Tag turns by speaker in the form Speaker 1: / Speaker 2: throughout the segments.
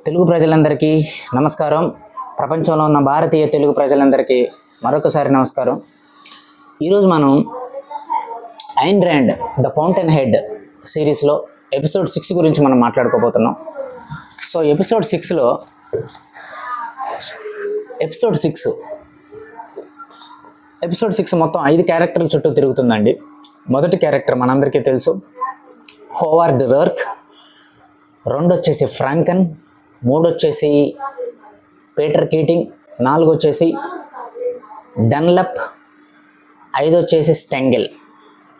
Speaker 1: తెలుగు ప్రజలందరికీ నమస్కారం. ప్రపంచంలో ఉన్న భారతీయ తెలుగు ప్రజలందరికీ మరొకసారి నమస్కారం. ఈరోజు మనం Ayn Rand the fountain head సిరీస్లో ఎపిసోడ్ 6 గురించి మనం మాట్లాడుకోబోతున్నాం. సో ఎపిసోడ్ 6 మొత్తం 5 క్యారెక్టర్ల చుట్టూ తిరుగుతుందండి. మొదటి క్యారెక్టర్ మనందరికీ తెలుసు, హోవార్డ్ రర్క్. 2 వచ్చేసి ఫ్రాంకన్, 3 వచ్చేసి పీటర్ కీటింగ్, 4 వచ్చేసి డన్లప్, 5 వచ్చేసి స్టెంగెల్.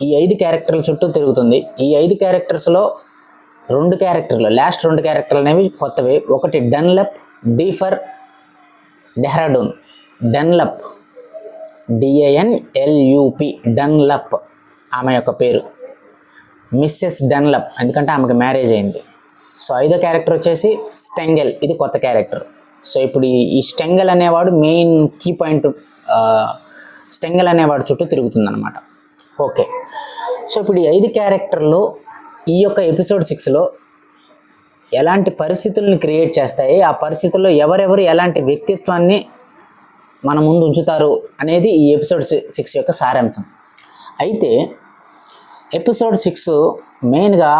Speaker 1: ఈ 5 క్యారెక్టర్ల చుట్టూ తిరుగుతుంది. ఈ 5 క్యారెక్టర్స్లో లాస్ట్ 2 క్యారెక్టర్లు అనేవి కొత్తవి. ఒకటి Dunlop, D for Dehradun. Dunlop, DANLUP, Dunlop ఆమె యొక్క పేరు. మిస్సెస్ డన్లప్ ఎందుకంటే ఆమెకు మ్యారేజ్ అయింది. సో 5వ క్యారెక్టర్ వచ్చేసి స్టెంగెల్, ఇది కొత్త క్యారెక్టర్. సో ఇప్పుడు ఈ స్టెంగెల్ అనేవాడు మెయిన్ కీ పాయింట్. స్టెంగెల్ అనేవాడు చుట్టూ తిరుగుతుంది అనమాట. ఓకే, సో ఇప్పుడు ఈ 5 క్యారెక్టర్లు ఈ యొక్క ఎపిసోడ్ 6లో ఎలాంటి పరిస్థితుల్ని క్రియేట్ చేస్తాయి, ఆ పరిస్థితుల్లో ఎవరెవరు ఎలాంటి వ్యక్తిత్వాన్ని మన ముందు ఉంచుతారు అనేది ఈ ఎపిసోడ్ 6 యొక్క సారాంశం. అయితే ఎపిసోడ్ 6 మెయిన్గా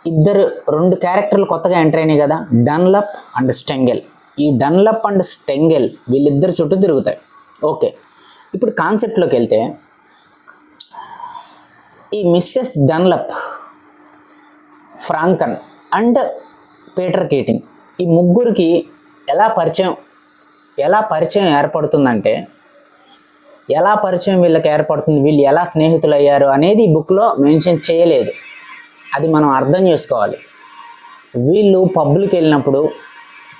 Speaker 1: 2 క్యారెక్టర్లు కొత్తగా ఎంటర్ అయినాయి కదా, డన్లప్ అండ్ స్టెంగెల్. ఈ డన్లప్ అండ్ స్టెంగెల్ వీళ్ళిద్దరు చుట్టూ తిరుగుతాయి. ఓకే, ఇప్పుడు కాన్సెప్ట్లోకి వెళ్తే ఈ Mrs Dunlop, Francon and Peter Keating, ఈ ముగ్గురికి ఎలా పరిచయం ఏర్పడుతుందంటే, ఎలా పరిచయం వీళ్ళకి ఏర్పడుతుంది, వీళ్ళు ఎలా స్నేహితులు అయ్యారు అనేది ఈ బుక్లో మెన్షన్ చేయలేదు. అది మనం అర్థం చేసుకోవాలి. వీళ్ళు పబ్బులకి వెళ్ళినప్పుడు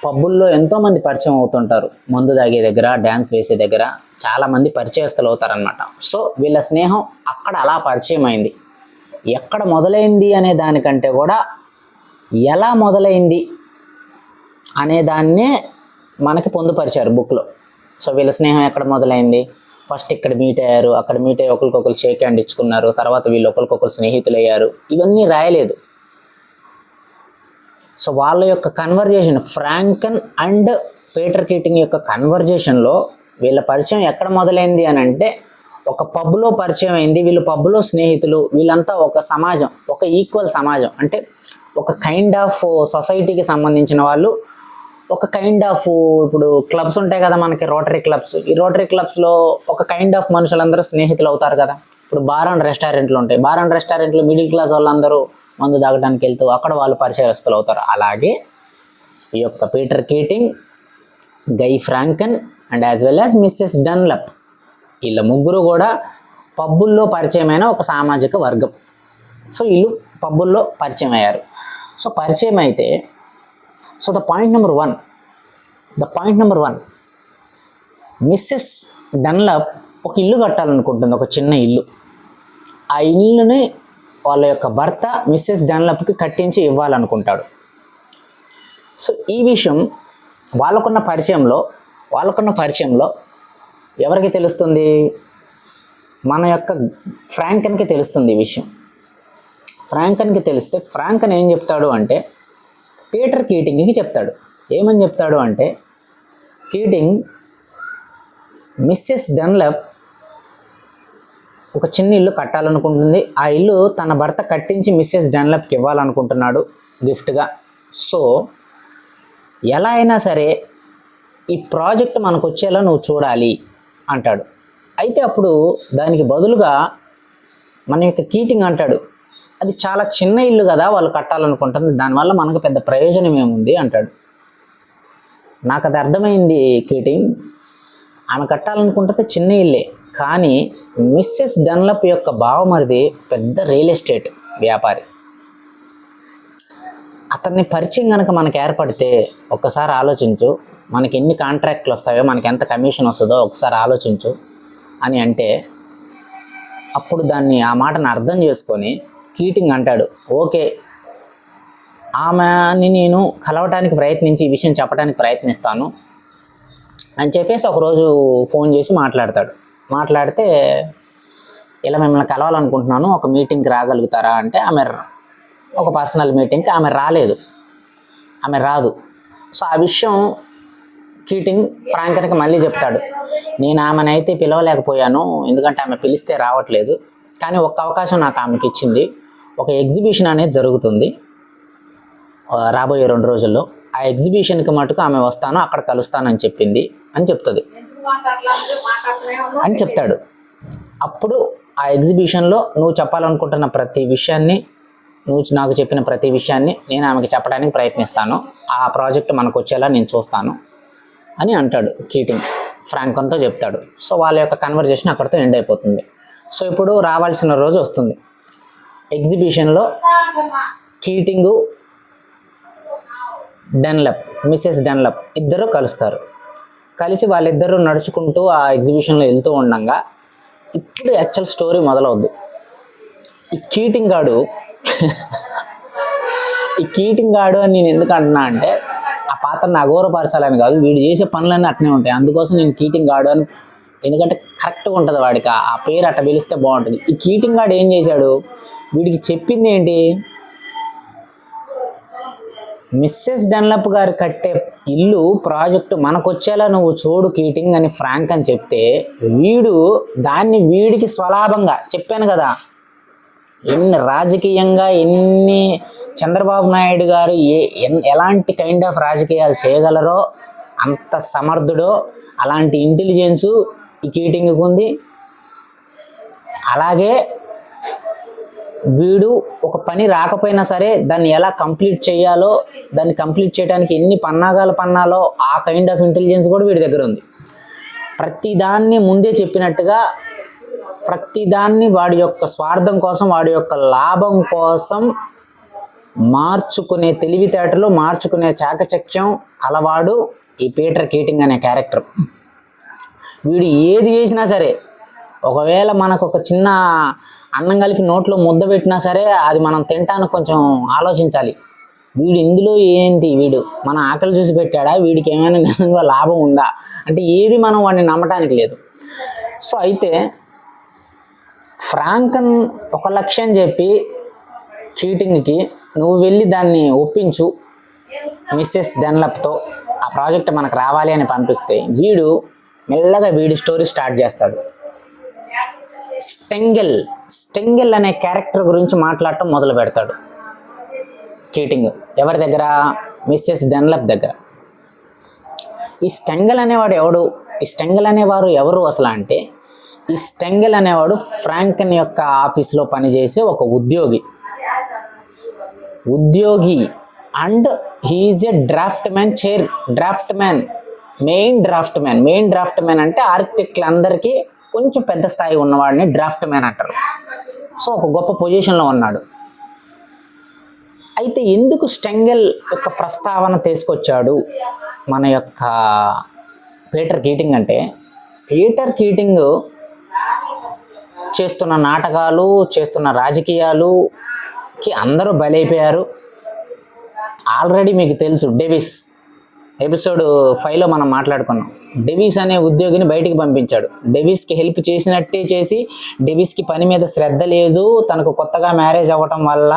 Speaker 1: పబ్బుల్లో ఎంతోమంది పరిచయం అవుతుంటారు. మందు తాగే దగ్గర, డ్యాన్స్ వేసే దగ్గర చాలామంది పరిచయస్తులు అవుతారనమాట. సో వీళ్ళ స్నేహం అక్కడ అలా పరిచయం అయింది. ఎక్కడ మొదలైంది అనే దానికంటే కూడా ఎలా మొదలైంది అనే దాన్నే మనకి పొందుపరిచారు బుక్లో. సో వీళ్ళ స్నేహం ఎక్కడ మొదలైంది, ఫస్ట్ ఇక్కడ మీట్ అయ్యారు, అక్కడ మీట్ అయ్యి ఒకరికొకరు షేక్ హ్యాండ్ ఇచ్చుకున్నారు, తర్వాత వీళ్ళు ఒకరికొకరు స్నేహితులు అయ్యారు, ఇవన్నీ రాయలేదు. సో వాళ్ళ యొక్క కన్వర్జేషన్, ఫ్రాంకన్ అండ్ పీటర్ కీటింగ్ యొక్క కన్వర్జేషన్లో వీళ్ళ పరిచయం ఎక్కడ మొదలైంది అని అంటే, ఒక పబ్లో పరిచయం అయింది. వీళ్ళు పబ్లో స్నేహితులు, వీళ్ళంతా ఒక సమాజం, ఒక ఈక్వల్ సమాజం, అంటే ఒక కైండ్ ఆఫ్ సొసైటీకి సంబంధించిన వాళ్ళు. ఒక కైండ్ ఆఫ్, ఇప్పుడు క్లబ్స్ ఉంటాయి కదా మనకి, రోటరీ క్లబ్స్. ఈ రోటరీ క్లబ్స్లో ఒక కైండ్ ఆఫ్ మనుషులందరూ స్నేహితులు అవుతారు కదా. ఇప్పుడు బార్ అండ్ రెస్టారెంట్లు ఉంటాయి. బార్ అండ్ రెస్టారెంట్లు మిడిల్ క్లాస్ వాళ్ళందరూ మందు తాగడానికి వెళ్తూ అక్కడ వాళ్ళు పరిచయస్తులు అవుతారు. అలాగే ఈ యొక్క Peter Keating, Guy Francon and as well as Mrs Dunlop, వీళ్ళ ముగ్గురు కూడా పబ్బుల్లో పరిచయమైన ఒక సామాజిక వర్గం. సో వీళ్ళు పబ్బుల్లో పరిచయం అయ్యారు. సో పరిచయం అయితే, so the point number one, Mrs Dunlop ఒక ఇల్లు కట్టాలనుకుంటుంది, ఒక చిన్న ఇల్లు. ఆ ఇల్లుని వాళ్ళ యొక్క భర్త మిస్సెస్ డన్లప్కి కట్టించి ఇవ్వాలనుకుంటాడు. సో ఈ విషయం వాళ్ళకున్న పరిచయంలో ఎవరికి తెలుస్తుంది, మన యొక్క ఫ్రాంకన్కి తెలుస్తుంది ఈ విషయం. ఫ్రాంకన్కి తెలిస్తే ఫ్రాంకన్ ఏం చెప్తాడు అంటే, పీటర్ కీటింగ్కి చెప్తాడు. ఏమని చెప్తాడు అంటే, కీటింగ్, మిస్సెస్ డన్లప్ ఒక చిన్న ఇల్లు కట్టాలనుకుంటుంది. ఆ ఇల్లు తన భర్త కట్టించి మిస్సెస్ డన్లప్కి ఇవ్వాలనుకుంటున్నాడు గిఫ్ట్గా. సో ఎలా అయినా సరే ఈ ప్రాజెక్ట్ మనకు వచ్చేలా నువ్వు చూడాలి అంటాడు. అయితే అప్పుడు దానికి బదులుగా మన యొక్క కీటింగ్ అంటాడు, అది చాలా చిన్న ఇల్లు కదా వాళ్ళు కట్టాలనుకుంటుంది, దానివల్ల మనకు పెద్ద ప్రయోజనం ఏముంది అంటాడు. నాకు అది అర్థమైంది కీటింగ్, ఆమె కట్టాలనుకుంటే చిన్న ఇల్లే, కానీ మిస్సెస్ డన్లప్ యొక్క బావమరిది పెద్ద రియల్ ఎస్టేట్ వ్యాపారి. అతన్ని పరిచయం కనుక మనకు ఏర్పడితే ఒక్కసారి ఆలోచించు, మనకి ఎన్ని కాంట్రాక్ట్లు వస్తాయో, మనకి ఎంత కమిషన్ వస్తుందో ఒకసారి ఆలోచించు అని అంటే, అప్పుడు ఆ మాటను అర్థం చేసుకొని కీటింగ్ అంటాడు, ఓకే, ఆమెని నేను కలవటానికి ప్రయత్నించి ఈ విషయం చెప్పడానికి ప్రయత్నిస్తాను అని చెప్పేసి ఒకరోజు ఫోన్ చేసి మాట్లాడితే, ఇలా మిమ్మల్ని కలవాలనుకుంటున్నాను, ఒక మీటింగ్కి రాగలుగుతారా అంటే, ఆమె ఒక పర్సనల్ మీటింగ్కి ఆమె రాలేదు. ఆమె రాదు. సో ఆ విషయం కీటింగ్ ఫ్రాంకన్కి మళ్ళీ చెప్తాడు. నేను ఆమెనైతే పిలవలేకపోయాను, ఎందుకంటే ఆమె పిలిస్తే రావట్లేదు, కానీ ఒక్క అవకాశం నాకు ఆమెకి ఇచ్చింది. ఒక ఎగ్జిబిషన్ అనేది జరుగుతుంది రాబోయే 2 రోజుల్లో. ఆ ఎగ్జిబిషన్కి మటుకు ఆమె వస్తాను, అక్కడ కలుస్తానని చెప్పింది అని చెప్తుంది అని చెప్తాడు. అప్పుడు ఆ ఎగ్జిబిషన్లో నువ్వు చెప్పాలనుకుంటున్న ప్రతి విషయాన్ని, నువ్వు నాకు చెప్పిన ప్రతి విషయాన్ని నేను ఆమెకి చెప్పడానికి ప్రయత్నిస్తాను, ఆ ప్రాజెక్ట్ మనకు వచ్చేలా నేను చూస్తాను అని అంటాడు కీటింగ్. ఫ్రాంకన్తో చెప్తాడు. సో వాళ్ళ యొక్క కన్వర్జేషన్ అక్కడితో ఎండ్ అయిపోతుంది. సో ఇప్పుడు రావాల్సిన రోజు వస్తుంది. ఎగ్జిబిషన్లో కీటింగు, డన్లప్, మిసెస్ డన్లప్ ఇద్దరు కలుస్తారు. కలిసి వాళ్ళిద్దరూ నడుచుకుంటూ ఆ ఎగ్జిబిషన్లో వెళ్తూ ఉండగా ఇప్పుడు యాక్చువల్ స్టోరీ మొదలవుద్ది. ఈ కీటింగ్ గాడు అని నేను ఎందుకు అంటున్నా అంటే, ఆ పాత్రను అగౌరవపరచాలని కాదు, వీడు చేసే పనులన్నీ అట్నే ఉంటాయి, అందుకోసం నేను కీటింగ్ గాడు అని, ఎందుకంటే కరెక్ట్గా ఉంటుంది వాడికి ఆ పేరు అట్ట పిలిస్తే బాగుంటుంది. ఈ కీటింగ్ గాడు ఏం చేశాడు, వీడికి చెప్పింది ఏంటి, మిస్సెస్ డన్లప్ గారు కట్టే ఇల్లు ప్రాజెక్టు మనకొచ్చేలా నువ్వు చూడు కీటింగ్ అని ఫ్రాంక్ అని చెప్తే, వీడు దాన్ని వీడికి స్వలాభంగా, చెప్పాను కదా ఎన్ని రాజకీయంగా ఎన్ని చంద్రబాబు నాయుడు గారు ఎలాంటి కైండ్ ఆఫ్ రాజకీయాలు చేయగలరో అంత సమర్థుడో అలాంటి ఇంటెలిజెన్సు ఈ కీటింగ్కి ఉంది. అలాగే వీడు ఒక పని రాకపోయినా సరే దాన్ని ఎలా కంప్లీట్ చేయాలో, దాన్ని కంప్లీట్ చేయడానికి ఎన్ని పన్నాగాలు పన్నాలో ఆ కైండ్ ఆఫ్ ఇంటెలిజెన్స్ కూడా వీడి దగ్గర ఉంది. ప్రతిదాన్ని ముందే చెప్పినట్టుగా, ప్రతిదాన్ని వాడి యొక్క స్వార్థం కోసం, వాడి యొక్క లాభం కోసం మార్చుకునే తెలివితేటలు, మార్చుకునే చాకచక్యం కలవాడు ఈ పీటర్ కీటింగ్ అనే క్యారెక్టర్. వీడు ఏది చేసినా సరే, ఒకవేళ మనకు ఒక చిన్న అన్నం కలిపి నోట్లో ముద్ద పెట్టినా సరే అది మనం తినటానికి కొంచెం ఆలోచించాలి. వీడు ఇందులో ఏంటి, వీడు మన ఆకలి చూసి పెట్టాడా, వీడికి ఏమైనా నిజంగా లాభం ఉందా అంటే ఏది మనం వాడిని నమ్మటానికి లేదు. సో అయితే ఫ్రాంకన్ ఒక లక్ష్యం చెప్పి కీటింగ్కి, నువ్వు వెళ్ళి దాన్ని ఒప్పించు మిస్సెస్ డన్లప్తో, ఆ ప్రాజెక్ట్ మనకు రావాలి అని పంపిస్తే, వీడు మెల్లగా వీడి స్టోరీ స్టార్ట్ చేస్తాడు. స్టెంగెల్ అనే క్యారెక్టర్ గురించి మాట్లాడటం మొదలు పెడతాడు కీటింగ్. ఎవరి దగ్గర, మిస్సెస్ డన్లప్ దగ్గర. ఈ స్టెంగెల్ అనేవాడు ఎవడు, ఈ స్టెంగెల్ అనేవారు ఎవరు అసలు అంటే, ఈ స్టెంగెల్ అనేవాడు ఫ్రాంకన్ యొక్క ఆఫీస్లో పనిచేసే ఒక ఉద్యోగి and he's a main draftsman అంటే ఆర్కిటెక్ట్లు అందరికీ కొంచెం పెద్ద స్థాయి ఉన్నవాడిని డ్రాఫ్ట్ మ్యాన్ అంటారు. సో ఒక గొప్ప పొజిషన్లో ఉన్నాడు. అయితే ఎందుకు స్టెంగెల్ యొక్క ప్రస్తావన తీసుకొచ్చాడు మన యొక్క పీటర్ కీటింగ్ అంటే, పీటర్ కీటింగ్ చేస్తున్న నాటకాలు, చేస్తున్న రాజకీయాలుకి అందరూ బలైపోయారు. ఆల్రెడీ మీకు తెలుసు, డేవిస్ ఎపిసోడ్ 5లో మనం మాట్లాడుకున్నాం. డేవిస్ అనే ఉద్యోగిని బయటికి పంపించాడు. డేవిస్కి హెల్ప్ చేసినట్టే చేసి, డేవిస్కి పని మీద శ్రద్ధ లేదు, తనకు కొత్తగా మ్యారేజ్ అవ్వటం వల్ల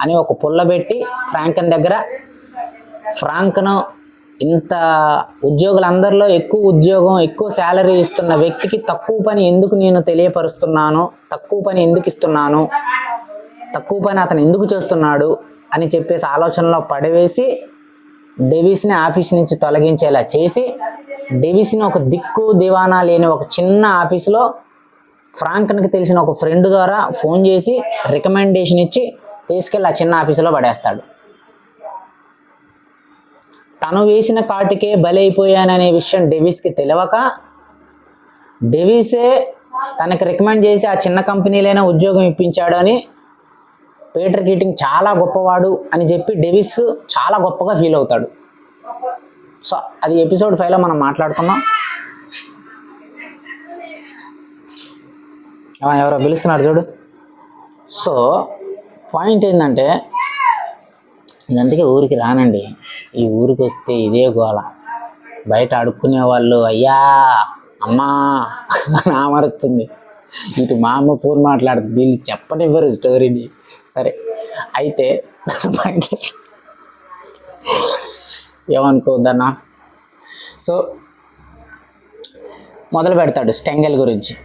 Speaker 1: అని ఒక పుల్లబెట్టి ఫ్రాంకన్ దగ్గర, ఫ్రాంక్ను ఇంత ఉద్యోగులందరిలో ఎక్కువ ఉద్యోగం, ఎక్కువ శాలరీ ఇస్తున్న వ్యక్తికి తక్కువ పని ఎందుకు నేను తెలియపరుస్తున్నాను, తక్కువ పని ఎందుకు ఇస్తున్నాను, తక్కువ పని అతను ఎందుకు చేస్తున్నాడు అని చెప్పేసి ఆలోచనలో పడవేసి డేవిస్ని ఆఫీస్ నుంచి తొలగించేలా చేసి, డేవిస్ని ఒక దిక్కు దివానా లేని ఒక చిన్న ఆఫీసులో ఫ్రాంకన్కి తెలిసిన ఒక ఫ్రెండ్ ద్వారా ఫోన్ చేసి రికమెండేషన్ ఇచ్చి తీసుకెళ్ళి ఆ చిన్న ఆఫీసులో పడేస్తాడు. తను వేసిన కాటుకే బలైపోయాననే విషయం డేవిస్కి తెలియక, డేవిసే తనకి రికమెండ్ చేసి ఆ చిన్న కంపెనీలైనా ఉద్యోగం ఇప్పించాడు అని పీటర్ కీటింగ్ చాలా గొప్పవాడు అని చెప్పి డేవిస్ చాలా గొప్పగా ఫీల్ అవుతాడు. సో అది ఎపిసోడ్ 5లో మనం మాట్లాడుకున్నాం. ఎవరో పిలుస్తున్నారు చూడు. సో పాయింట్ ఏంటంటే, నేను అందుకే ఊరికి రానండి. ఈ ఊరికి వస్తే ఇదే గోల. బయట అడుక్కునే వాళ్ళు అయ్యా అమ్మా ఆమరుస్తుంది, ఇటు మా అమ్మ ఫోన్ మాట్లాడుతుంది, వీళ్ళు చెప్పనివ్వరు స్టోరీని. సరే అయితే ఏమనుకోవద్దన్నా. సో మొదలు పెడతాడు స్టెంగెల్ గురించి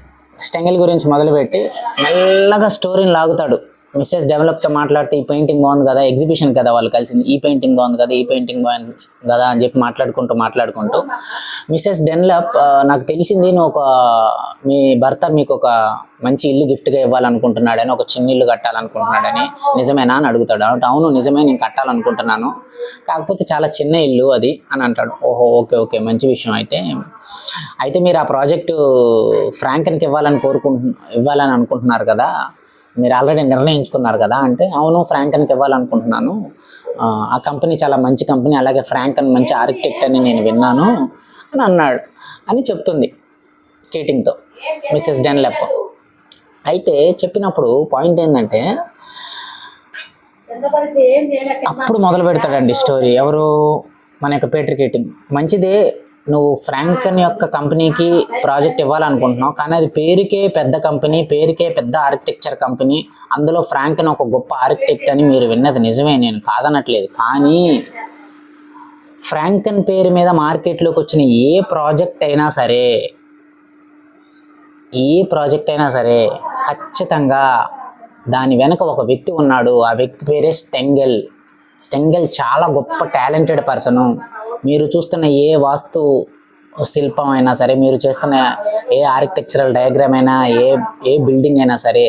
Speaker 1: మొదలుపెట్టి మెల్లగా స్టోరీని లాగుతాడు. మిస్సెస్ డెవలప్తో మాట్లాడితే ఈ పెయింటింగ్ బాగుంది కదా, ఎగ్జిబిషన్ కదా వాళ్ళు కలిసింది, ఈ పెయింటింగ్ బాగుంది కదా, ఈ పెయింటింగ్ బాగుంది కదా అని చెప్పి మాట్లాడుకుంటూ మిస్సెస్ డెన్లప్, నాకు తెలిసింది నువ్వు మీ భర్త మీకు ఒక మంచి ఇల్లు గిఫ్ట్గా ఇవ్వాలనుకుంటున్నాడని, ఒక చిన్న ఇల్లు కట్టాలనుకుంటున్నాడని, నిజమేనా అని అడుగుతాడు. అంటే అవును నిజమే, నేను కట్టాలనుకుంటున్నాను, కాకపోతే చాలా చిన్న ఇల్లు అది అని అంటాడు. ఓహో ఓకే మంచి విషయం. అయితే మీరు ఆ ప్రాజెక్టు ఫ్రాంకన్కి ఇవ్వాలని అనుకుంటున్నారు కదా, మీరు ఆల్రెడీ నిర్ణయించుకున్నారు కదా అంటే, అవును ఫ్రాంకన్కి ఇవ్వాలనుకుంటున్నాను, ఆ కంపెనీ చాలా మంచి కంపెనీ, అలాగే ఫ్రాంకన్ మంచి ఆర్కిటెక్ట్ అని నేను విన్నాను అని అన్నాడు అని చెప్తుంది కీటింగ్తో మిస్సెస్ డెన్లప్. అయితే చెప్పినప్పుడు పాయింట్ ఏంటంటే, అప్పుడు మొదలు పెడతాడండి స్టోరీ. ఎవరు? మన యొక్క పీటర్ కీటింగ్. మంచిదే, నువ్వు ఫ్రాంకన్ యొక్క కంపెనీకి ప్రాజెక్ట్ ఇవ్వాలనుకుంటున్నావు, కానీ అది పేరుకే పెద్ద కంపెనీ, పేరుకే పెద్ద ఆర్కిటెక్చర్ కంపెనీ, అందులో ఫ్రాంకన్ ఒక గొప్ప ఆర్కిటెక్ట్ అని మీరు విన్నది నిజమే, నేను కాదనట్లేదు. కానీ ఫ్రాంకన్ పేరు మీద మార్కెట్లోకి వచ్చిన ఏ ప్రాజెక్ట్ అయినా సరే ఖచ్చితంగా దాని వెనక ఒక వ్యక్తి ఉన్నాడు. ఆ వ్యక్తి పేరే స్టెంగెల్ చాలా గొప్ప టాలెంటెడ్ పర్సను. మీరు చూస్తున్న ఏ వాస్తు శిల్పం అయినా సరే, మీరు చేస్తున్న ఏ ఆర్కిటెక్చరల్ డయాగ్రామ్ అయినా, ఏ బిల్డింగ్ అయినా సరే,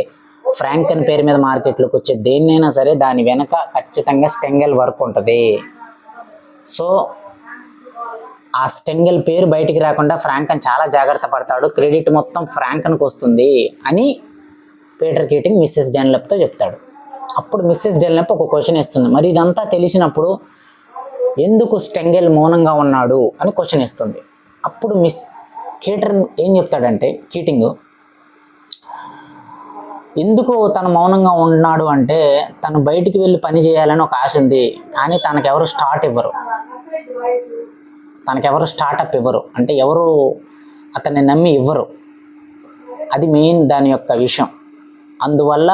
Speaker 1: ఫ్రాంకన్ పేరు మీద మార్కెట్లోకి వచ్చే దేన్నైనా సరే దాని వెనక ఖచ్చితంగా స్టెంగెల్ వర్క్ ఉంటుంది. సో ఆ స్టెంగెల్ పేరు బయటికి రాకుండా ఫ్రాంకన్ చాలా జాగ్రత్త పడతాడు, క్రెడిట్ మొత్తం ఫ్రాంకన్కి వస్తుంది అని పీటర్ కీటింగ్ మిస్సెస్ డెన్లప్తో చెప్తాడు. అప్పుడు మిస్సెస్ డెన్లప్ ఒక క్వశ్చన్ ఇస్తుంది. మరి ఇదంతా తెలిసినప్పుడు ఎందుకు స్టెంగెల్ మౌనంగా ఉన్నాడు అని క్వశ్చన్ ఇస్తుంది. అప్పుడు కీటర్ ఏం చెప్తాడంటే, కీటింగ్ ఎందుకు తను మౌనంగా ఉన్నాడు అంటే, తను బయటికి వెళ్ళి పని చేయాలని ఒక ఆశ ఉంది, కానీ తనకెవరు స్టార్టప్ ఇవ్వరు, అంటే ఎవరు అతన్ని నమ్మి ఇవ్వరు. అది మెయిన్ దాని యొక్క విషయం. అందువల్ల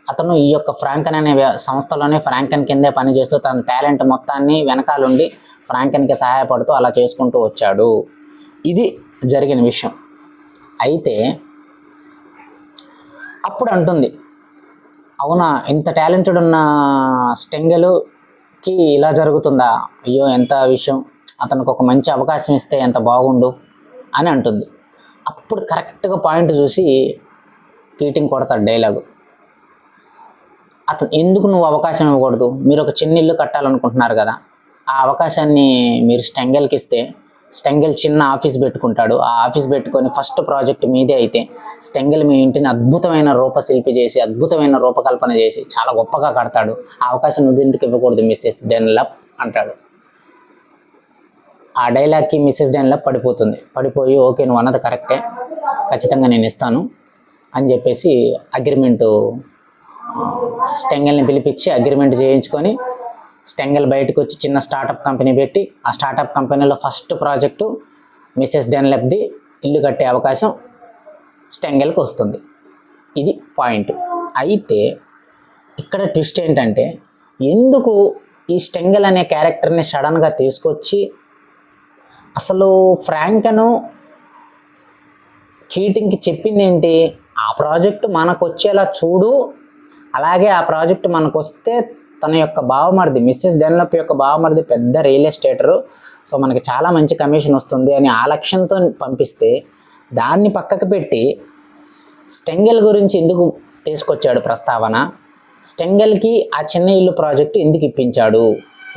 Speaker 1: అతను ఈ యొక్క ఫ్రాంకన్ అనే సంస్థలోనే ఫ్రాంకన్ కిందే పనిచేస్తూ తన టాలెంట్ మొత్తాన్ని వెనకాలండి ఫ్రాంకన్కి సహాయపడుతూ అలా చేసుకుంటూ వచ్చాడు. ఇది జరిగిన విషయం. అయితే అప్పుడు అంటుంది, అవునా, ఇంత టాలెంటెడ్ ఉన్న స్టెంగెల్కి ఇలా జరుగుతుందా, అయ్యో ఎంత విషయం, అతనికి ఒక మంచి అవకాశం ఇస్తే ఎంత బాగుండు అని అంటుంది. అప్పుడు కరెక్ట్గా పాయింట్ చూసి కీటింగ్ కొడతాడు డైలాగు. అతను ఎందుకు నువ్వు అవకాశం ఇవ్వకూడదు, మీరు ఒక చిన్న ఇల్లు కట్టాలనుకుంటున్నారు కదా, ఆ అవకాశాన్ని మీరు స్టెంగెల్కి ఇస్తే స్టెంగెల్ చిన్న ఆఫీస్ పెట్టుకుంటాడు, ఆ ఆఫీస్ పెట్టుకొని ఫస్ట్ ప్రాజెక్ట్ మీదే అయితే స్టెంగెల్ మీ ఇంటిని అద్భుతమైన రూపశిల్పి చేసి, అద్భుతమైన రూపకల్పన చేసి చాలా గొప్పగా కడతాడు, ఆ అవకాశం నువ్వు ఎందుకు ఇవ్వకూడదు మిస్సెస్ డెన్లప్ అంటాడు. ఆ డైలాగ్కి మిస్సెస్ డెన్లప్ పడిపోయి ఓకే నువ్వు అన్నది కరెక్టే, ఖచ్చితంగా నేను ఇస్తాను అని చెప్పేసి స్టెంగెల్ని పిలిపించి అగ్రిమెంట్ చేయించుకొని స్టెంగెల్ బయటకు వచ్చి చిన్న స్టార్టప్ కంపెనీ పెట్టి, ఆ స్టార్టప్ కంపెనీలో ఫస్ట్ ప్రాజెక్టు మిస్సెస్ డెన్లప్ది ఇల్లు కట్టే అవకాశం స్టెంగెల్కి వస్తుంది. ఇది పాయింట్. అయితే ఇక్కడ ట్విస్ట్ ఏంటంటే, ఎందుకు ఈ స్టెంగెల్ అనే క్యారెక్టర్ని సడన్గా తీసుకొచ్చి అసలు ఫ్రాంకను కీటింగ్కి చెప్పింది ఏంటి, ఆ ప్రాజెక్టు మనకు వచ్చేలా చూడు, అలాగే ఆ ప్రాజెక్టు మనకు వస్తే తన యొక్క బావమరిది మిస్సెస్ డెన్లప్ యొక్క బావమరిది పెద్ద రియల్ ఎస్టేటరు, సో మనకి చాలా మంచి కమిషన్ వస్తుంది అని ఆ లక్ష్యంతో పంపిస్తే, దాన్ని పక్కకు పెట్టి స్టెంగెల్ గురించి ఎందుకు తీసుకొచ్చాడు ప్రస్తావన, స్టెంగెల్కి ఆ చిన్న ఇల్లు ప్రాజెక్టు ఎందుకు ఇప్పించాడు,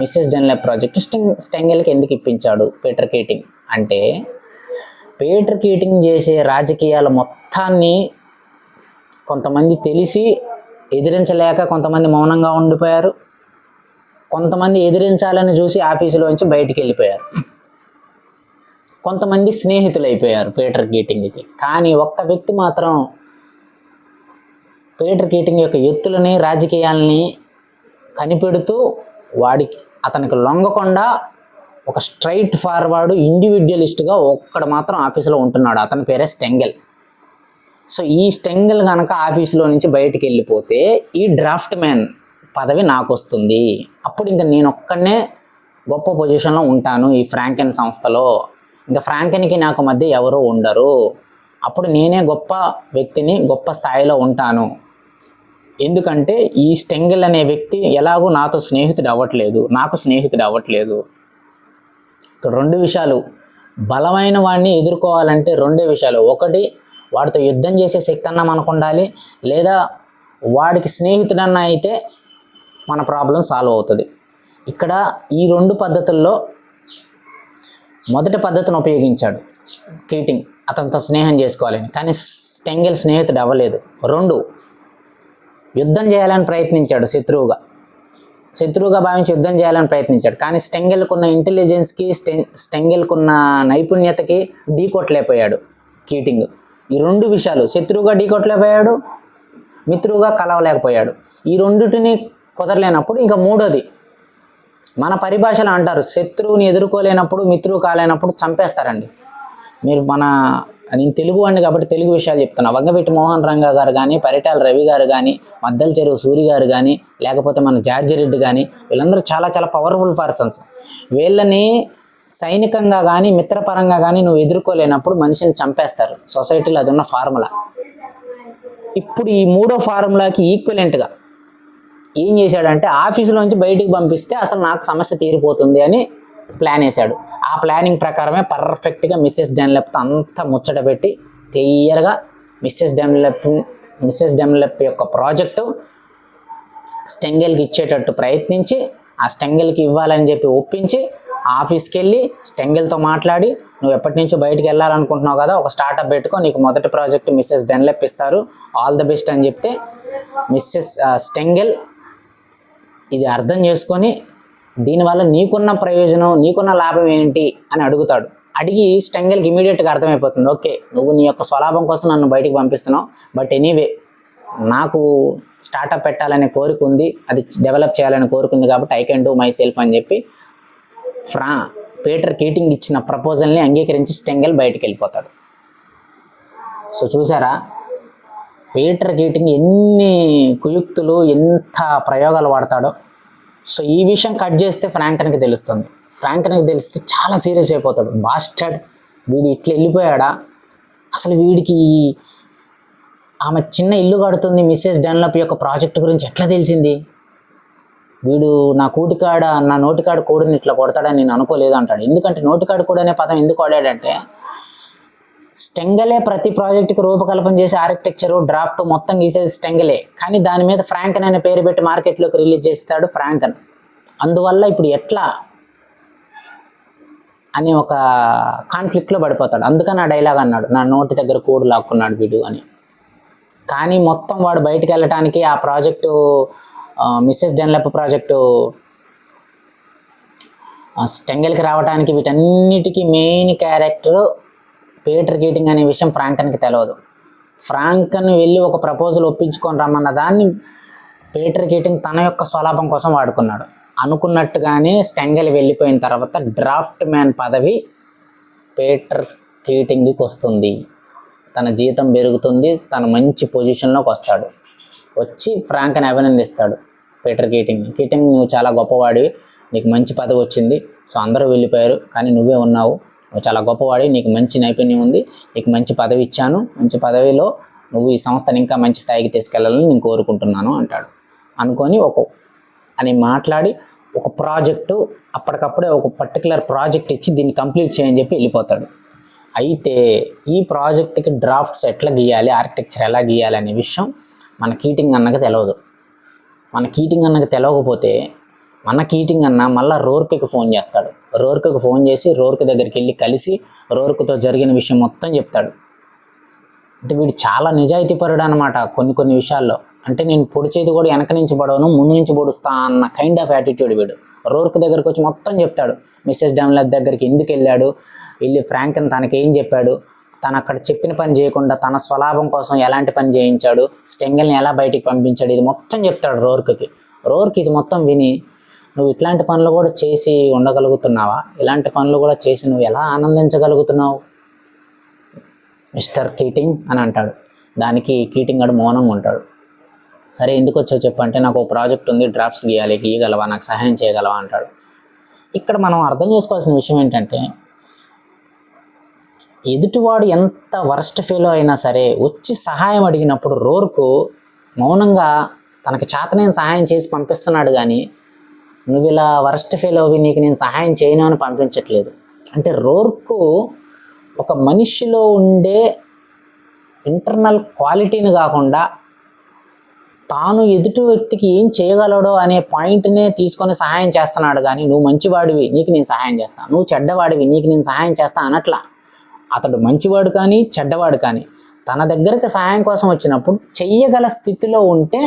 Speaker 1: మిస్సెస్ డెన్లప్ ప్రాజెక్టు స్టెంగెల్కి ఎందుకు ఇప్పించాడు పీటర్ కీటింగ్ అంటే, పీటర్ కీటింగ్ చేసే రాజకీయాల మొత్తాన్ని కొంతమంది తెలిసి ఎదిరించలేక కొంతమంది మౌనంగా ఉండిపోయారు, కొంతమంది ఎదిరించాలని చూసి ఆఫీసులోంచి బయటికి వెళ్ళిపోయారు, కొంతమంది స్నేహితులు అయిపోయారు పీటర్ కీటింగ్కి. కానీ ఒక్క వ్యక్తి మాత్రం పీటర్ కీటింగ్ యొక్క ఎత్తులని రాజకీయాలని కనిపెడుతూ అతనికి లొంగకుండా ఒక స్ట్రైట్ ఫార్వర్డ్ ఇండివిజువలిస్ట్గా ఒక్కడు మాత్రం ఆఫీసులో ఉంటున్నాడు, అతని పేరే స్టెంగెల్. సో ఈ స్టెంగెల్ కనుక ఆఫీసులో నుంచి బయటికి వెళ్ళిపోతే ఈ డ్రాఫ్ట్ మ్యాన్ పదవి నాకు వస్తుంది, అప్పుడు ఇంకా నేను ఒక్కడనే గొప్ప పొజిషన్లో ఉంటాను ఈ ఫ్రాంకెన్ సంస్థలో, ఇంకా ఫ్రాంకెన్కి నాకు మధ్య ఎవరు ఉండరు, అప్పుడు నేనే గొప్ప వ్యక్తిని, గొప్ప స్థాయిలో ఉంటాను. ఎందుకంటే ఈ స్టెంగెల్ అనే వ్యక్తి ఎలాగో నాతో స్నేహితుడు అవ్వట్లేదు, నాకు స్నేహితుడు అవ్వట్లేదు. ఇక్కడ రెండు విషయాలు, బలమైన వాడిని ఎదుర్కోవాలంటే రెండే విషయాలు. ఒకటి, వాడితో యుద్ధం చేసే శక్తి అన్నా మనకు ఉండాలి, లేదా వాడికి స్నేహితుడన్నా అయితే మన ప్రాబ్లం సాల్వ్ అవుతుంది. ఇక్కడ ఈ రెండు పద్ధతుల్లో మొదటి పద్ధతిని ఉపయోగించాడు కీటింగ్, అతనితో స్నేహం చేసుకోవాలని. కానీ స్టెంగెల్ స్నేహితుడు అవ్వలేదు. రెండు, యుద్ధం చేయాలని ప్రయత్నించాడు, శత్రువుగా భావించి యుద్ధం చేయాలని ప్రయత్నించాడు. కానీ స్టెంగెల్కున్న ఇంటెలిజెన్స్కి, స్టెంగెల్కున్న నైపుణ్యతకి ఢీకొట్టలేకపోయాడు కీటింగ్. ఈ రెండు విషయాలు, శత్రువుగా ఢీకొట్టలేకపోయాడు, మిత్రువుగా కలవలేకపోయాడు. ఈ రెండుటిని కుదరలేనప్పుడు ఇంకా మూడోది, మన పరిభాషలో అంటారు, శత్రువుని ఎదుర్కోలేనప్పుడు, మిత్రువు కాలేనప్పుడు చంపేస్తారండి. మీరు నేను తెలుగు వాడిని కాబట్టి తెలుగు విషయాలు చెప్తున్నా. వంగవీటి మోహన్ రంగా గారు కానీ, పరిటాల రవి గారు కానీ, మద్దల చెరువు సూరి గారు కానీ, లేకపోతే మన జార్జి రెడ్డి కానీ, వీళ్ళందరూ చాలా చాలా పవర్ఫుల్ పర్సన్స్. వీళ్ళని సైనికంగా కానీ మిత్రపరంగా కానీ నువ్వు ఎదుర్కోలేనప్పుడు మనిషిని చంపేస్తారు. సొసైటీలో అది ఉన్న ఫార్ములా. ఇప్పుడు ఈ మూడో ఫార్ములాకి ఈక్వలెంట్గా ఏం చేశాడంటే, ఆఫీసులోంచి బయటికి పంపిస్తే అసలు నాకు సమస్య తీరిపోతుంది అని ప్లాన్ వేశాడు. ఆ ప్లానింగ్ ప్రకారమే పర్ఫెక్ట్గా మిస్సెస్ డన్లెప్తో అంతా ముచ్చట పెట్టి క్లియర్గా మిస్సెస్ డన్లెప్ యొక్క ప్రాజెక్టు స్టెంగెల్కి ఇచ్చేటట్టు ప్రయత్నించి, ఆ స్టెంగెల్కి ఇవ్వాలని చెప్పి ఒప్పించి, ఆఫీస్కి వెళ్ళి స్టెంగెల్తో మాట్లాడి, నువ్వు ఎప్పటి నుంచో బయటికి వెళ్ళాలనుకుంటున్నావు కదా, ఒక స్టార్టప్ పెట్టుకో, నీకు మొదటి ప్రాజెక్టు మిస్సెస్ డన్లెప్ ఇస్తారు, ఆల్ ద బెస్ట్ అని చెప్తే స్టెంగెల్ ఇది అర్థం చేసుకొని దీనివల్ల నీకున్న ప్రయోజనం, నీకున్న లాభం ఏంటి అని అడుగుతాడు. అడిగి స్టెంగెల్కి ఇమీడియట్గా అర్థమైపోతుంది, ఓకే నువ్వు నీ యొక్క స్వలాభం కోసం నన్ను బయటికి పంపిస్తున్నావు, బట్ ఎనీవే నాకు స్టార్టప్ పెట్టాలనే కోరిక ఉంది, అది డెవలప్ చేయాలని కోరిక ఉంది, కాబట్టి I can do my self అని చెప్పి పీటర్ కీటింగ్ ఇచ్చిన ప్రపోజల్ని అంగీకరించి స్టెంగెల్ బయటికి వెళ్ళిపోతాడు. సో చూసారా, పీటర్ కీటింగ్ ఎన్ని కుయుక్తులు, ఎంత ప్రయోగాలు వాడతాడో. సో ఈ విషయం కట్ చేస్తే ఫ్రాంకన్కి తెలుస్తుంది. ఫ్రాంకన్కి తెలిస్తే చాలా సీరియస్ అయిపోతాడు. బాస్టర్డ్, వీడు ఇట్లా వెళ్ళిపోయాడా, అసలు వీడికి ఆమె చిన్న ఇల్లు కడుతుంది మిస్సెస్ డన్లప్ యొక్క ప్రాజెక్ట్ గురించి ఎట్లా తెలిసింది, వీడు నా నోటికాడు కూడని ఇట్లా కొడతాడని నేను అనుకోలేదు అంటాడు. ఎందుకంటే నోటికాడు కూడా అనే పదం ఎందుకు వాడాడంటే, స్టెంగలే ప్రతి ప్రాజెక్టుకి రూపకల్పన చేసి ఆర్కిటెక్చరు, డ్రాఫ్ట్ మొత్తం గీసేది స్టెంగలే, కానీ దాని మీద ఫ్రాంకన్ అనే పేరు పెట్టి మార్కెట్లోకి రిలీజ్ చేస్తాడు ఫ్రాంకన్. అందువల్ల ఇప్పుడు ఎట్లా అని ఒక కాన్ఫ్లిక్ట్లో పడిపోతాడు. అందుకని ఆ డైలాగ్ అన్నాడు, నా నోటి దగ్గర కూడు లాక్కున్నాడు వీడు అని. కానీ మొత్తం వాడు బయటికి వెళ్ళటానికి, ఆ ప్రాజెక్టు మిస్సెస్ డన్లప్ ప్రాజెక్టు స్టెంగెల్కి రావడానికి, వీటన్నిటికీ మెయిన్ క్యారెక్టర్ పీటర్ కీటింగ్ అనే విషయం ఫ్రాంకన్కి తెలియదు. ఫ్రాంకన్ వెళ్ళి ఒక ప్రపోజల్ ఒప్పించుకొని రమ్మన్న దాన్ని పీటర్ కీటింగ్ తన యొక్క స్వలాభం కోసం వాడుకున్నాడు. అనుకున్నట్టుగానే స్టెంగెల్ వెళ్ళిపోయిన తర్వాత డ్రాఫ్ట్ మ్యాన్ పదవి పీటర్ కీటింగ్కి వస్తుంది. తన జీతం పెరుగుతుంది, తను మంచి పొజిషన్లోకి వస్తాడు. వచ్చి ఫ్రాంకన్ అభినందిస్తాడు పీటర్ కీటింగ్, నువ్వు చాలా గొప్పవాడివి, నీకు మంచి పదవి వచ్చింది, సో అందరూ వెళ్ళిపోయారు కానీ నువ్వే ఉన్నావు, నువ్వు చాలా గొప్పవాడి, నీకు మంచి నైపుణ్యం ఉంది, నీకు మంచి పదవి ఇచ్చాను, మంచి పదవిలో నువ్వు ఈ సంస్థని ఇంకా మంచి స్థాయికి తీసుకెళ్ళాలని నేను కోరుకుంటున్నాను అంటాడు. అనుకొని అని మాట్లాడి ఒక ప్రాజెక్టు అప్పటికప్పుడే ఒక పర్టికులర్ ప్రాజెక్ట్ ఇచ్చి దీన్ని కంప్లీట్ చేయని చెప్పి వెళ్ళిపోతాడు. అయితే ఈ ప్రాజెక్ట్కి డ్రాఫ్ట్స్ ఎట్లా గీయాలి, ఆర్కిటెక్చర్ ఎలా గీయాలి అనే విషయం మన కీటింగ్ అన్నకి తెలియదు. మన కీటింగ్ అన్నకి తెలియకపోతే మన కీటింగ్ అన్న మళ్ళీ రోర్క్కి ఫోన్ చేస్తాడు. రోర్క్కి ఫోన్ చేసి రోర్క్ దగ్గరికి వెళ్ళి కలిసి రోర్క్తో జరిగిన విషయం మొత్తం చెప్తాడు. అంటే వీడు చాలా నిజాయితీపరుడు అనమాట కొన్ని విషయాల్లో. అంటే నేను పొడిచేది కూడా వెనక నుంచి పడవను, ముందు నుంచి పొడుస్తా అన్న కైండ్ ఆఫ్ యాటిట్యూడ్ వీడు. రోర్క్ దగ్గరికి వచ్చి మొత్తం చెప్తాడు, మిస్సెస్ డన్లప్ దగ్గరికి ఎందుకు వెళ్ళాడు, వెళ్ళి ఫ్రాంకన్ తనకేం చెప్పాడు, తను అక్కడ చెప్పిన పని చేయకుండా తన స్వలాభం కోసం ఎలాంటి పని చేయించాడు, స్టెంగెల్ని ఎలా బయటికి పంపించాడు, ఇది మొత్తం చెప్తాడు రోర్క్కి. రోర్క్ ఇది మొత్తం విని, నువ్వు ఇట్లాంటి పనులు కూడా చేసి ఉండగలుగుతున్నావా, ఇలాంటి పనులు కూడా చేసి నువ్వు ఎలా ఆనందించగలుగుతున్నావు మిస్టర్ కీటింగ్ అని అంటాడు. దానికి కీటింగ్ గడు మౌనంగా ఉంటాడు. సరే ఎందుకు వచ్చావు చెప్పంటే, నాకు ఒక ప్రాజెక్ట్ ఉంది, డ్రాఫ్ట్స్ గీయాలి, గీయగలవా, నాకు సహాయం చేయగలవా అంటాడు. ఇక్కడ మనం అర్థం చేసుకోవాల్సిన విషయం ఏంటంటే, ఎదుటివాడు ఎంత వరస్ట్ ఫెయిల్ అయినా సరే వచ్చి సహాయం అడిగినప్పుడు రోర్కు మౌనంగా తనకి చేతనైన సహాయం చేసి పంపిస్తున్నాడు, కానీ నువ్వు ఇలా వరస్ట్ ఫెయిల్ అవి నీకు నేను సహాయం చేయను అని పంపించట్లేదు. అంటే రోర్కు ఒక మనిషిలో ఉండే ఇంటర్నల్ క్వాలిటీని కాకుండా తాను ఎదుటి వ్యక్తికి ఏం చేయగలడో అనే పాయింట్నే తీసుకొని సహాయం చేస్తున్నాడు, కానీ నువ్వు మంచివాడివి నీకు నేను సహాయం చేస్తాను, నువ్వు చెడ్డవాడివి నీకు నేను సహాయం చేస్తాను అనట్లా. అతడు మంచివాడు కానీ చెడ్డవాడు కానీ తన దగ్గరకు సహాయం కోసం వచ్చినప్పుడు చెయ్యగల స్థితిలో ఉంటే,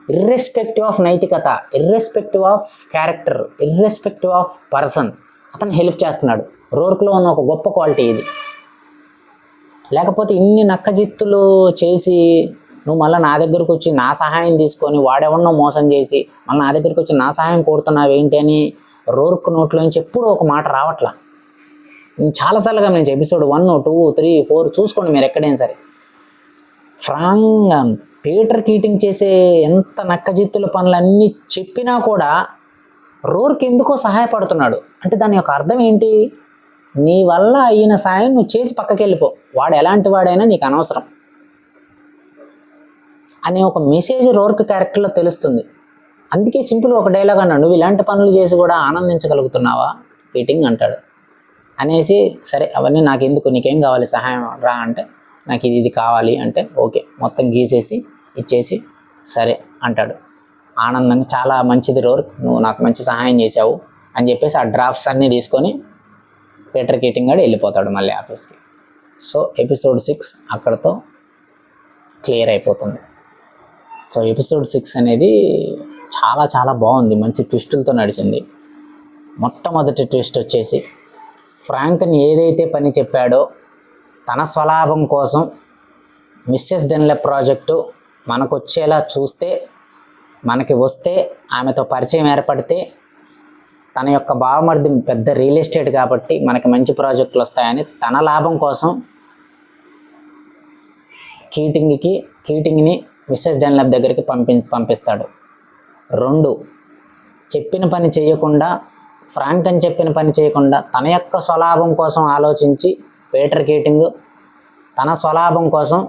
Speaker 1: ఇర్రెస్పెక్టివ్ ఆఫ్ నైతికత, irrespective of character, irrespective of person, అతను హెల్ప్ చేస్తున్నాడు. రోర్క్లో ఉన్న ఒక గొప్ప క్వాలిటీ ఇది. లేకపోతే ఇన్ని నక్కజిత్తులు చేసి నువ్వు మళ్ళీ నా దగ్గరకు వచ్చి నా సహాయం తీసుకొని వాడెవడనో మోసం చేసి మళ్ళీ నా దగ్గరికి వచ్చి నా సహాయం కోరుతున్నావు ఏంటి అని రోర్క్ నోట్లోంచి ఎప్పుడూ ఒక మాట రావట్లా. నేను చాలాసార్లు గమనించి ఎపిసోడ్ 1, 2, 3, 4 చూసుకోండి మీరు ఎక్కడైనా సరే. పీటర్ కీటింగ్ చేసే ఎంత నక్కజిత్తుల పనులన్నీ చెప్పినా కూడా రోర్క్ ఎందుకో సహాయపడుతున్నాడు. అంటే దాని యొక్క అర్థం ఏంటి? నీ వల్ల అయిన సాయం నువ్వు చేసి పక్కకి వెళ్ళిపో, వాడు ఎలాంటి వాడైనా నీకు అనవసరం అనే ఒక మెసేజ్ రోర్క్ క్యారెక్టర్లో తెలుస్తుంది. అందుకే సింపుల్ ఒక డైలాగ్ అన్నాడు, నువ్వు ఇలాంటి పనులు చేసి కూడా ఆనందించగలుగుతున్నావా కీటింగ్ అంటాడు. అనేసి సరే అవన్నీ నాకు ఎందుకు, నీకేం కావాలి సహాయం రా అంటే, నాకు ఇది కావాలి అంటే ఓకే మొత్తం గీసేసి ఇచ్చేసి సరే అంటాడు ఆనందంగా. చాలా మంచిది రోర్క్, నువ్వు నాకు మంచి సహాయం చేసావు అని చెప్పేసి ఆ డ్రాఫ్ట్స్ అన్నీ తీసుకొని పీటర్ కీటింగ్ గాడు వెళ్ళిపోతాడు మళ్ళీ ఆఫీస్కి. సో ఎపిసోడ్ 6 అక్కడతో క్లియర్ అయిపోతుంది. సో ఎపిసోడ్ 6 అనేది చాలా చాలా బాగుంది, మంచి ట్విస్టులతో నడిచింది. మొట్టమొదటి ట్విస్ట్ వచ్చేసి, ఫ్రాంక్ని ఏదైతే పని చెప్పాడో తన స్వలాభం కోసం మిస్సెస్ డెన్లెప్ ప్రాజెక్టు మనకు వచ్చేలా చూస్తే, మనకి వస్తే, ఆమెతో పరిచయం ఏర్పడితే, తన యొక్క బావమరిది పెద్ద రియల్ ఎస్టేట్ కాబట్టి మనకి మంచి ప్రాజెక్టులు వస్తాయని తన లాభం కోసం కీటింగ్ని మిస్సెస్ డెన్లెప్ దగ్గరికి పంపిస్తాడు. 2, చెప్పిన పని చేయకుండా, ఫ్రాంక్ అని చెప్పిన పని చేయకుండా తన యొక్క స్వలాభం కోసం ఆలోచించి పీటర్ కీటింగ్ తన స్వలాభం కోసం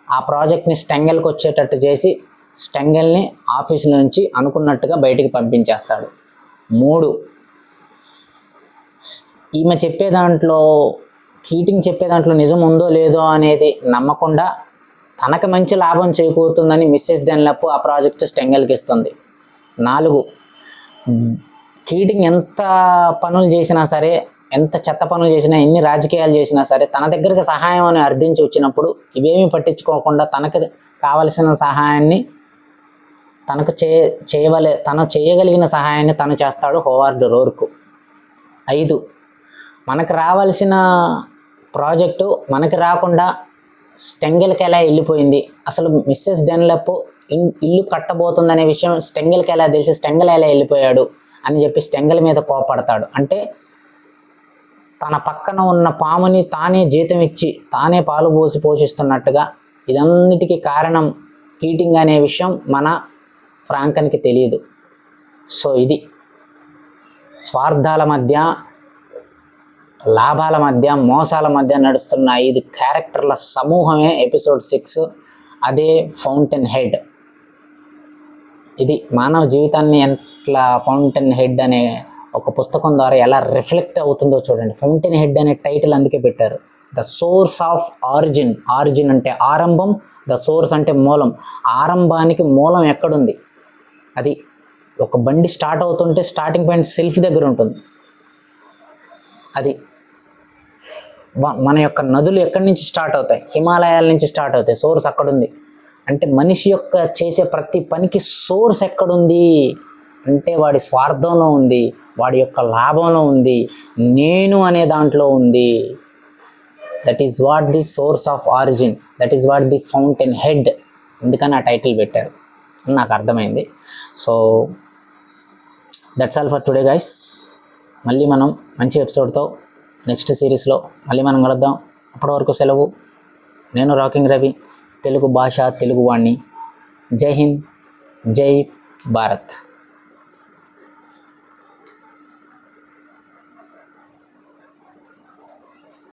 Speaker 1: ఆ ప్రాజెక్ట్ని స్టెంగెల్కి వచ్చేటట్టు చేసి స్టెంగెల్ని ఆఫీస్ నుంచి అనుకున్నట్టుగా బయటికి పంపించేస్తాడు. 3, ఈమె చెప్పే దాంట్లో, కీటింగ్ చెప్పే దాంట్లో నిజం ఉందో లేదో అనేది నమ్మకుండా తనకు మంచి లాభం చేకూరుతుందని మిస్సెస్ డెన్లెప్ ఆ ప్రాజెక్టు స్టెంగెల్కి ఇస్తుంది. 4, కీటింగ్ ఎంత పనులు చేసినా సరే, ఎంత చెత్త పనులు చేసినా, ఎన్ని రాజకీయాలు చేసినా సరే తన దగ్గరికి సహాయం అని అర్థించి వచ్చినప్పుడు ఇవేమీ పట్టించుకోకుండా తనకు కావలసిన సహాయాన్ని తను చేయగలిగిన సహాయాన్ని తను చేస్తాడు హోవార్డ్ రోర్క్. 5, మనకు రావాల్సిన ప్రాజెక్టు మనకి రాకుండా స్టెంగెల్కి ఎలా వెళ్ళిపోయింది, అసలు మిస్సెస్ డెన్లెప్ ఇల్లు కట్టబోతుందనే విషయం స్టెంగెల్కి ఎలా తెలిసి స్టెంగెల్ ఎలా వెళ్ళిపోయాడు అని చెప్పి స్టెంగెల్ మీద కోపడతాడు. అంటే తన పక్కన ఉన్న పాముని తానే జీతం ఇచ్చి తానే పాలు పోసి పోషిస్తున్నట్టుగా ఇదన్నిటికీ కారణం కీటింగ్ అనే విషయం మన ఫ్రాంకన్కి తెలియదు. సో ఇది స్వార్థాల మధ్య, లాభాల మధ్య, మోసాల మధ్య నడుస్తున్న 5 క్యారెక్టర్ల సమూహమే ఎపిసోడ్ 6. అదే ఫౌంటైన్ హెడ్. ఇది మానవ జీవితాన్ని ఎట్లా ఫౌంటైన్ హెడ్ అనే ఒక పుస్తకం ద్వారా ఎలా రిఫ్లెక్ట్ అవుతుందో చూడండి. ఫౌంటైన్ హెడ్ అనే టైటిల్ అందుకే పెట్టారు. The source of origin. Origin అంటే ఆరంభం, ద సోర్స్ అంటే మూలం. ఆరంభానికి మూలం ఎక్కడుంది? అది ఒక బండి స్టార్ట్ అవుతుంటే స్టార్టింగ్ పాయింట్ సెల్ఫ్ దగ్గర ఉంటుంది. అది మన యొక్క నదులు ఎక్కడి నుంచి స్టార్ట్ అవుతాయి? హిమాలయాల నుంచి స్టార్ట్ అవుతాయి. సోర్స్ అక్కడుంది. అంటే మనిషి యొక్క చేసే ప్రతి పనికి సోర్స్ ఎక్కడుంది అంటే వాడి స్వార్థంలో ఉంది, వాడి యొక్క లాభంలో ఉంది, నేను అనే దాంట్లో ఉంది. That is what the source of origin, that is what the fountain head. అందుకని ఆ టైటిల్ పెట్టారు, నాకు అర్థమైంది. So that's all for today guys. మళ్ళీ మనం మంచి ఎపిసోడ్తో నెక్స్ట్ సిరీస్లో మళ్ళీ మనం కలుద్దాం. అప్పటి వరకు సెలవు. నేను రాకింగ్ రవి, తెలుగు భాష తెలుగువాణ్ణి. జై హింద్, జై భారత్.